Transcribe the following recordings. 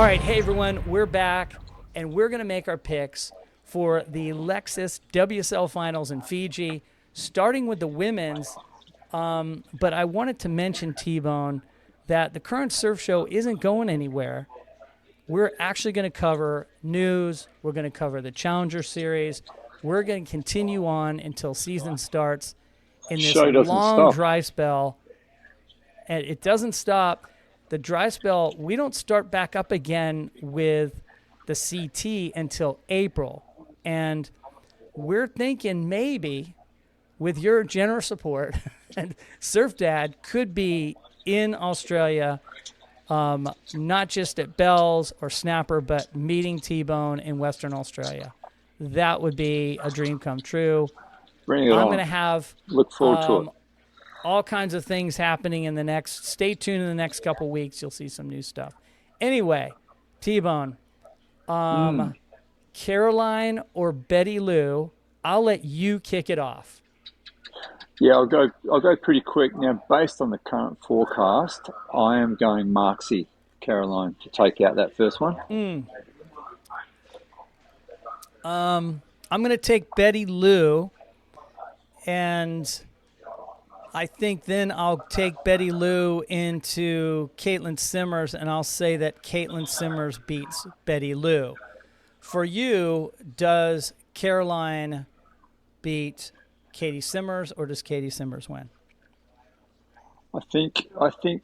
All right, hey everyone, we're back, and we're going to make our picks for the Lexus WSL finals in Fiji, starting with the women's. But I wanted to mention, Tbone, that the Current Surf Show isn't going anywhere. We're actually going to cover news. We're going to cover the Challenger Series. We're going to continue on until season starts in this Show doesn't long stop. dry spell. And it doesn't stop. The dry spell, we don't start back up again with the CT until April. And we're thinking maybe with your generous support, and Surf Dad could be in Australia, not just at Bell's or Snapper, but meeting Tbone in Western Australia. That would be a dream come true. Bring it I'm on. going to have Look forward to it. all kinds of things happening in the next. Stay tuned in the next couple weeks. You'll see some new stuff. Anyway, Tbone, Caroline or Betty Lou? I'll let you kick it off. Yeah, I'll go pretty quick. Now, based on the current forecast, I am going Marksy, Caroline, to take out that first one. I'm going to take Betty Lou, and I think then I'll take Betty Lou into Caitlin Simmers, and I'll say that Caitlin Simmers beats Betty Lou. For you, does Caroline beat Katie Simmers, or does Katie Simmers win? I think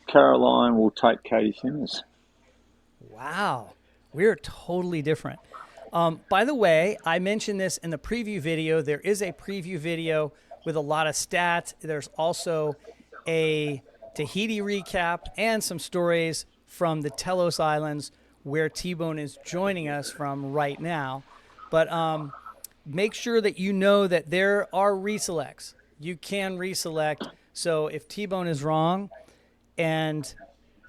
Caroline will take Katie Simmers. Wow, we're totally different. By the way, I mentioned this in the preview video. There is a preview video with a lot of stats. There's also a Tahiti recap and some stories from the Telos Islands where Tbone is joining us from right now. But make sure that you know that there are reselects. You can reselect. So if Tbone is wrong and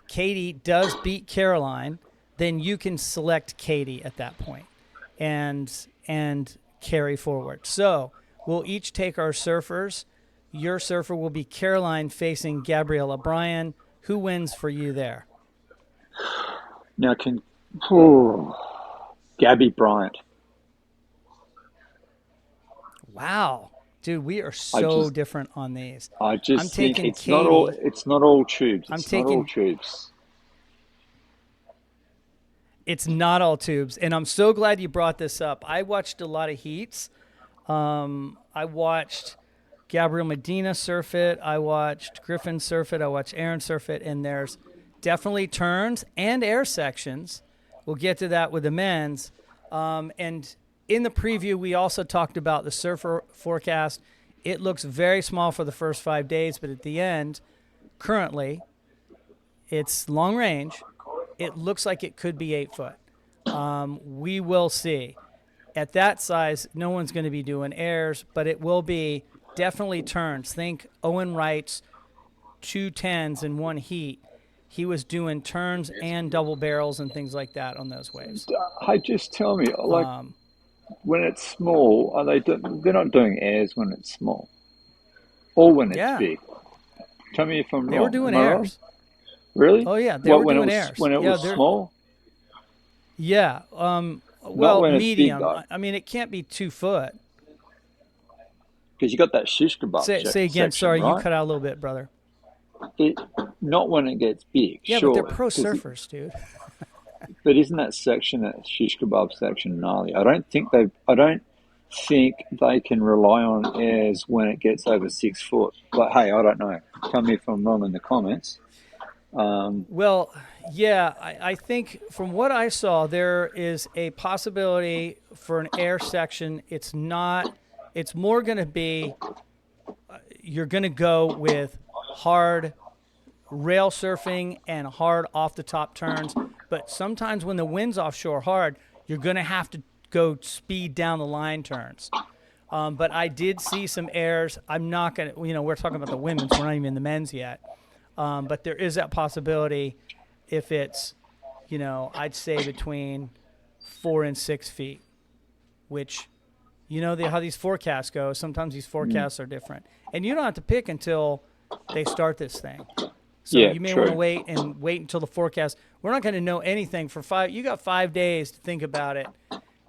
Katie does beat Caroline, then you can select Katie at that point and carry forward. So we'll each take our surfers. Your surfer will be Caroline facing Gabriella Bryan. Who wins for you there? Now, Gabby Bryant. Wow. Dude, we are so different on these. I just I'm think taking it's not all tubes. It's not all tubes. It's not all tubes. And I'm so glad you brought this up. I watched a lot of heats. I watched Gabriel Medina surf it. I watched Griffin surf it. I watched Aaron surf it. And there's definitely turns and air sections. We'll get to that with the men's. And in the preview, we also talked about the surfer forecast. It looks very small for the first 5 days, but at the end, currently, it's long range. It looks like it could be 8 foot. We will see. At that size, no one's going to be doing airs, but it will be definitely turns. Think Owen Wright's 210s in one heat. He was doing turns and double barrels and things like that on those waves. Hey, just tell me, when it's small, they're not doing airs when it's small, or when it's big. Tell me if I'm wrong. They were doing airs. Wrong? Really? Oh yeah, they were doing airs. When it was small? Yeah. Well, medium. Big, I mean, it can't be 2 foot. Because you got that shish kebab. Say again. Sorry, right? You cut out a little bit, brother. Not when it gets big. Yeah, sure, but they're pro surfers, dude. But isn't that shish kebab section gnarly? I don't think they can rely on airs when it gets over 6 foot. But hey, I don't know. Tell me if I'm wrong in the comments. Well, yeah, I think from what I saw, there is a possibility for an air section. It's more going to be, you're going to go with hard rail surfing and hard off the top turns. But sometimes when the wind's offshore hard, you're going to have to go speed down the line turns. But I did see some airs. I'm not going to, we're talking about the women's. We're not even in the men's yet. But there is that possibility if it's, I'd say between 4 and 6 feet, which, how these forecasts go. Sometimes these forecasts are different. And you don't have to pick until they start this thing. So Yeah, you may want to true. wait until the forecast. We're not going to know anything for 5. You got 5 days to think about it.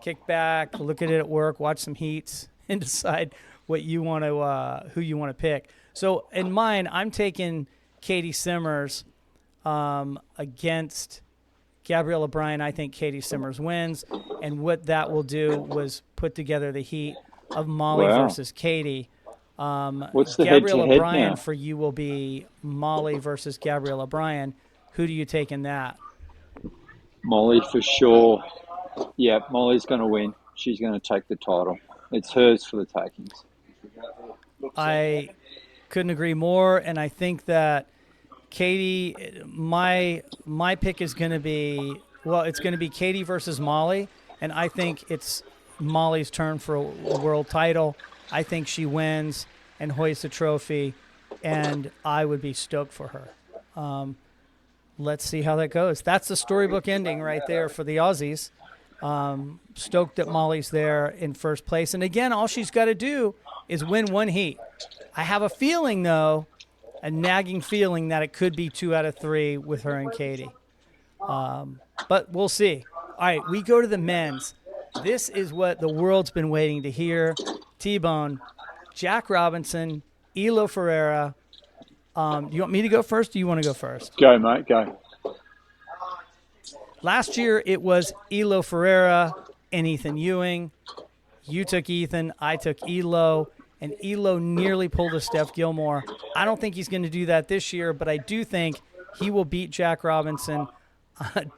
Kick back, look at it at work, watch some heats, and decide what you want to who you want to pick. So in mine, I'm taking Katie Simmers against Gabriella Bryan. I think Katie Simmers wins, and what that will do was put together the heat of Molly Wow. versus Katie. What's the Gabriella head-to-head Bryan now? for you will be Molly versus Gabriella Bryan. Who do you take in that? Molly for sure. Yeah, Molly's going to win. She's going to take the title. It's hers for the takings. I couldn't agree more, and I think that Katie, my pick is going to be, well, it's going to be Katie versus Molly, and I think it's Molly's turn for a world title. I think she wins and hoists a trophy, and I would be stoked for her. Let's see how that goes. That's the storybook ending right there for the Aussies. Stoked that Molly's there in first place, and again, all she's got to do is win one heat. I have a feeling, though, a nagging feeling that it could be 2 out of 3 with her and Katie. But we'll see. All right, we go to the men's. This is what the world's been waiting to hear. Tbone, Jack Robinson, Elo Ferreira. Do you want me to go first, or do you want to go first? Go, mate, go. Last year, it was Elo Ferreira and Ethan Ewing. You took Ethan, I took Elo, and Elo nearly pulled a Steph Gilmore. I don't think he's going to do that this year, but I do think he will beat Jack Robinson.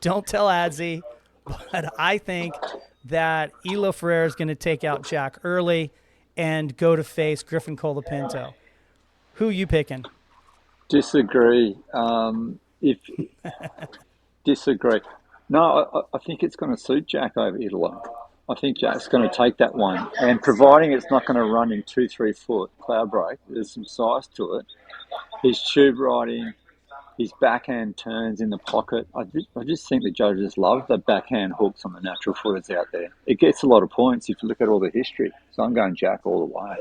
Don't tell Adzi, but I think that Elo Ferreira is going to take out Jack early and go to face Griffin Colapinto. Who you picking? Disagree. If disagree. No, I think it's going to suit Jack over Italy. I think Jack's going to take that one, and providing it's not going to run in 2-3 foot cloud break, there's some size to it. His tube riding, his backhand turns in the pocket. I just think the judges love the backhand hooks on the natural footers out there. It gets a lot of points if you look at all the history. So I'm going Jack all the way.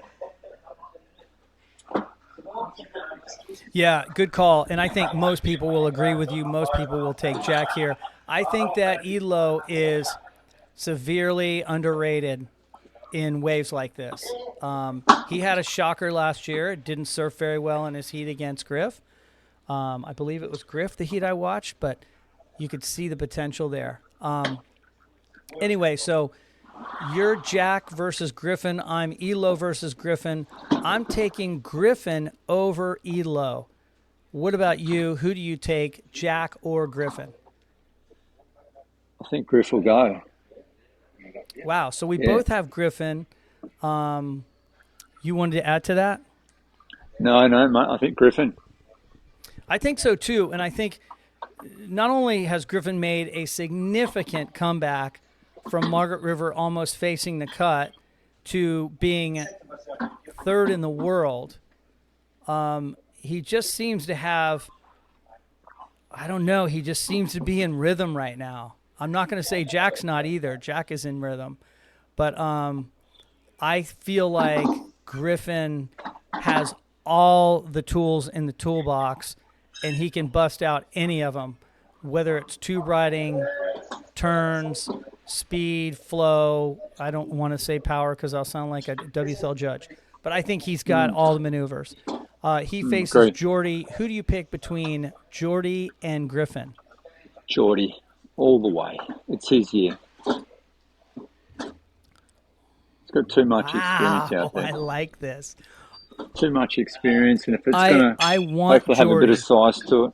Yeah, good call. And I think most people will agree with you. Most people will take Jack here. I think that Elo is severely underrated in waves like this. He had a shocker last year. Didn't surf very well in his heat against Griff. I believe it was Griff, the heat I watched, but you could see the potential there. Anyway, so you're Jack versus Griffin. I'm Elo versus Griffin. I'm taking Griffin over Elo. What about you? Who do you take, Jack or Griffin? I think Griff will go. Wow. So we Yeah. both have Griffin. You wanted to add to that? No, mate. I think Griffin. I think so too. And I think not only has Griffin made a significant comeback from Margaret River almost facing the cut to being third in the world, he just seems to have, I don't know, he just seems to be in rhythm right now. I'm not going to say Jack's not either. Jack is in rhythm. But I feel like Griffin has all the tools in the toolbox, and he can bust out any of them, whether it's tube riding, turns, speed, flow. I don't want to say power because I'll sound like a WSL judge. But I think he's got all the maneuvers. He faces Great. Jordy. Who do you pick between Jordy and Griffin? Geordie, all the way. It's his year. He's got too much experience out there. I like this. Too much experience, and if it's going I to want hopefully have a bit Jordy. of size to it.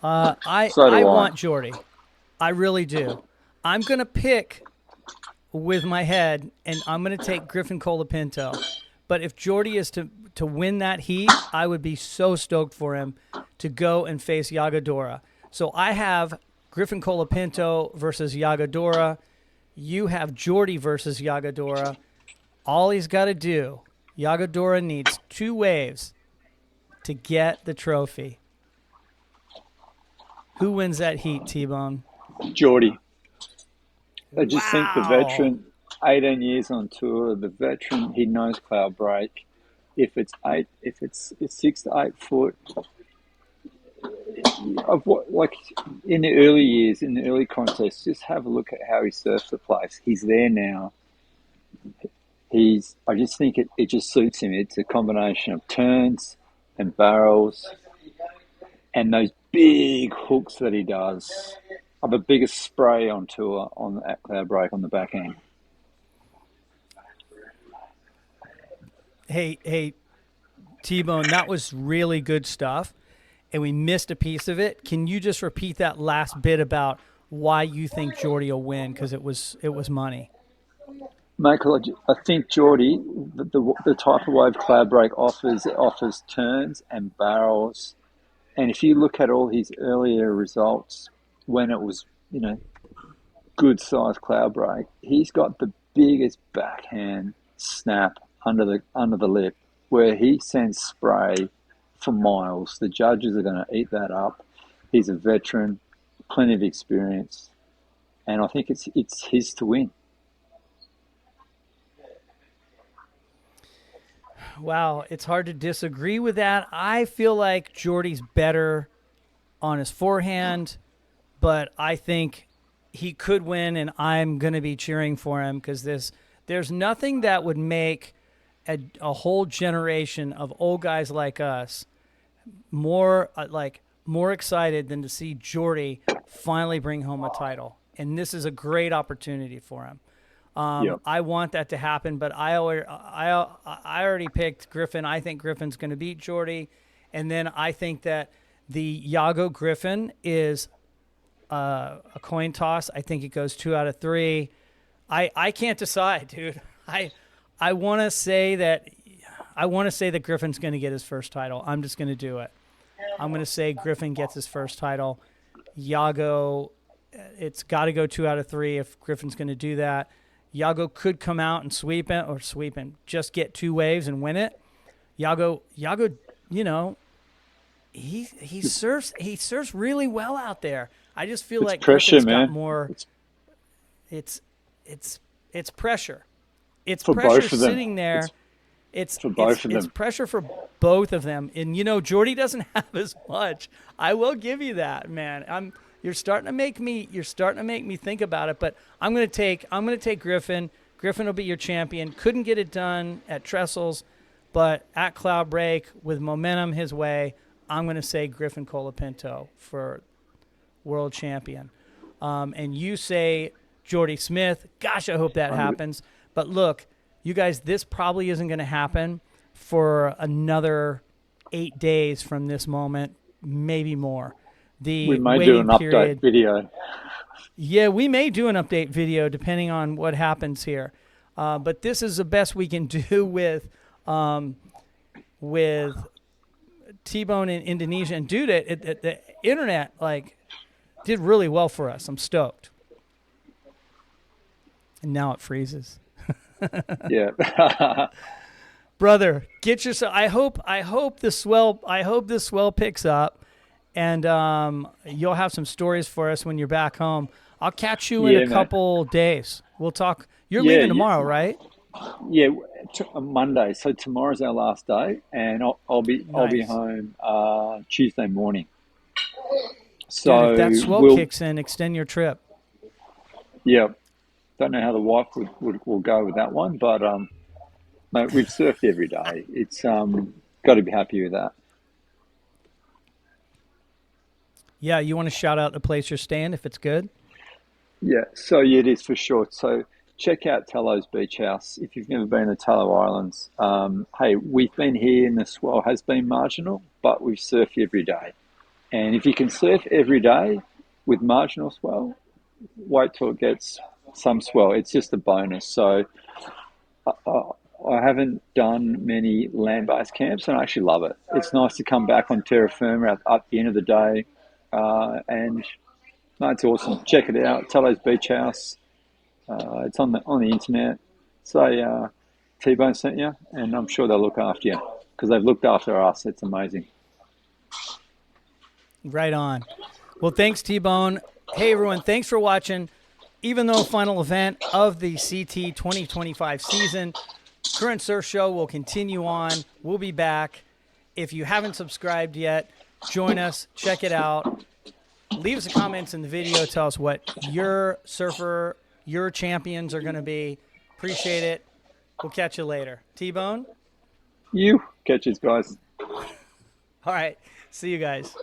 I So do I. want Jordy. I really do. I'm going to pick with my head, and I'm going to take Griffin Colapinto. But if Jordy is to win that heat, I would be so stoked for him to go and face Yagadora. So I have Griffin Colapinto versus Yagadora. You have Jordy versus Yagadora. All he's got to do, Yagadora needs 2 waves to get the trophy. Who wins that heat, Tbone? Geordie. I just think the Wow. veteran, 18 years on tour, the veteran, he knows cloud break. if it's 6 to 8 foot, of what, like in the early years, in the early contests, just have a look at how he surfs the place. He's there now. I just think it just suits him. It's a combination of turns and barrels and those big hooks that he does. Are the biggest spray on tour at Cloud Break on the back end. Hey, Tbone, that was really good stuff, and we missed a piece of it. Can you just repeat that last bit about why you think Jordy will win? Because it was money. Michael, I think Geordie, the type of wave Cloud Break offers turns and barrels. And if you look at all his earlier results when it was, good sized Cloud Break, he's got the biggest backhand snap under the lip where he sends spray for miles. The judges are going to eat that up. He's a veteran, plenty of experience, and I think it's his to win. Wow, it's hard to disagree with that. I feel like Jordy's better on his forehand, but I think he could win, and I'm going to be cheering for him because there's nothing that would make a whole generation of old guys like us more excited than to see Jordy finally bring home a title. And this is a great opportunity for him. Yep. I want that to happen, but I already picked Griffin. I think Griffin's going to beat Jordy. And then I think that the Iago Griffin is a coin toss. I think it goes 2 out of 3. I can't decide, dude. I want to say that Griffin's going to get his first title. I'm just going to do it. I'm going to say Griffin gets his first title. Iago, it's got to go 2 out of 3 if Griffin's going to do that. Iago could come out and just get 2 waves and win it. Iago, he surfs really well out there. I just feel like pressure, Griffin's man. got more. It's pressure. It's for pressure both of them. sitting there. It's pressure for both of them. And Jordy doesn't have as much. I will give you that, man. You're starting to make me think about it, but I'm going to take Griffin. Griffin will be your champion. Couldn't get it done at Trestles, but at Cloud Break with momentum his way, I'm going to say Griffin Colapinto for world champion. And you say Jordy Smith. Gosh, I hope that happens. But look, you guys, this probably isn't going to happen for another 8 days from this moment, maybe more. We may do an update video. Yeah, we may do an update video depending on what happens here. But this is the best we can do with Tbone in Indonesia. And dude, the internet did really well for us. I'm stoked. And now it freezes. Yeah. Brother, get yourself. I hope this swell picks up, and you'll have some stories for us when you're back home. I'll catch you in a couple days. We'll talk. You're leaving tomorrow, right? Yeah, Monday. So tomorrow's our last day, and I'll be home Tuesday morning. So dude, if that swell kicks in, extend your trip. Yeah. Don't know how the wife will go with that one, but mate, we've surfed every day. It's got to be happy with that. Yeah, you want to shout out the place you're staying if it's good? Yeah, so yeah, it is for sure. So check out Telos Beach House if you've never been to Talo Islands. Hey, we've been here and the swell has been marginal, but we've surfed every day. And if you can surf every day with marginal swell, wait till it gets some swell. It's just a bonus. So I haven't done many land-based camps, and I actually love it. It's nice to come back on terra firma at the end of the day, and no, it's awesome. Check it out, Telos Beach House. It's on the internet. Say Tbone sent you, and I'm sure they'll look after you because they've looked after us. It's amazing. Right on. Well, thanks, Tbone. Hey, everyone, thanks for watching. Even though final event of the CT 2025 season, Current Surf Show will continue on. We'll be back. If you haven't subscribed yet, join us. Check it out. Leave us a comments in the video. Tell us what your champions are going to be. Appreciate it. We'll catch you later. Tbone? You catch us, guys. All right. See you guys.